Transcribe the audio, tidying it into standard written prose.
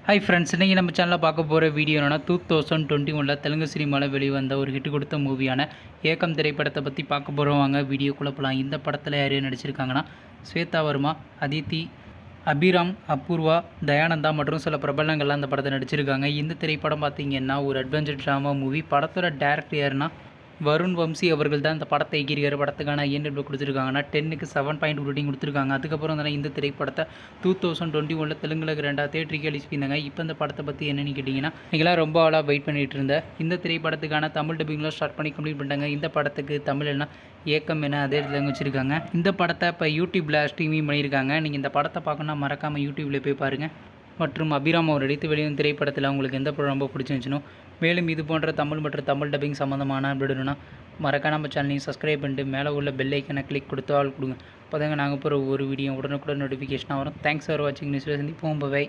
Hi friends, இன்றைக்கி நம்ம சேனலில் பார்க்க போகிற வீடியோ என்னன்னா 2021 தெலுங்கு சினிமாவில் வெளிவந்த ஒரு ஹிட் கொடுத்த மூவியான ஏக்கம் திரைப்படத்தை பற்றி பார்க்க போகிறோம். வாங்க வீடியோக்குள்ளே போகலாம். இந்த படத்தில் யார் நடிச்சிருக்காங்கன்னா ஸ்வேதா வர்மா, அதித்தி, அபிராம், அபூர்வா, தயானந்தா மற்றும் சில பிரபலங்கள்லாம் இந்த படத்தை நடிச்சிருக்காங்க. இந்த திரைப்படம் பார்த்திங்கன்னா ஒரு அட்வென்ச்சர் ட்ராமா மூவி. படத்தோட டேரக்டர் யாருன்னா வருண் வம்சி அவர்கள் தான் இந்த படத்தை இயக்கியிருக்கிற. படத்துக்கான IMDb கொடுத்துருக்காங்கன்னா 10க்கு 7.2 ரேட்டிங் கொடுத்துருக்காங்க. அதுக்கப்புறம் தானே இந்த திரைப்படத்தை 2021 தெலுங்குல 2 தேட்டருக்கு ரிலீஸ் பண்ணியிருந்தாங்க. இப்போ இந்த படத்தை பற்றி என்னென்னு கேட்டிங்கன்னா, நீங்களாம் ரொம்ப ஆளாக வெயிட் பண்ணிகிட்டு இருந்த இந்த திரைப்படத்துக்கான தமிழ் டப்பிங்லாம் ஸ்டார்ட் பண்ணி கம்ப்ளீட் பண்ணிட்டாங்க. இந்த படத்துக்கு தமிழ்னா ஏக்கம் என அதே இடத்துல வச்சுருக்காங்க. இந்த படத்தை இப்போ யூடியூப்பில் ஸ்ட்ரீமிங் பண்ணியிருக்காங்க. நீங்கள் இந்த படத்தை பார்க்கணுன்னா மறக்காமல் யூடியூப்பில் போய் பாருங்கள். மற்றும் அபிராம் அவர் நடித்து வெளியும் திரைப்படத்தில் உங்களுக்கு எந்த படம் ரொம்ப பிடிச்சிருந்துச்சுனோ, மேலும் இது போன்ற தமிழ் மற்றும் தமிழ் டப்பிங் சம்மந்தமான அப்படின்னா மறக்காம நம்ம சேனலையும் சப்ஸ்கிரைப் பண்ணிட்டு மேலே உள்ள பெல் ஐக்கனை கிளிக் கொடுத்து ஆள் கொடுங்க. அப்போ தாங்க நாங்கள் போகிற ஒரு வீடியோ உடனுக்குடன் நோட்டிஃபிகேஷனாக வரும். தேங்க்ஸ் ஃபார் வாட்சிங். நியூஸில் சந்திப்போம். பை.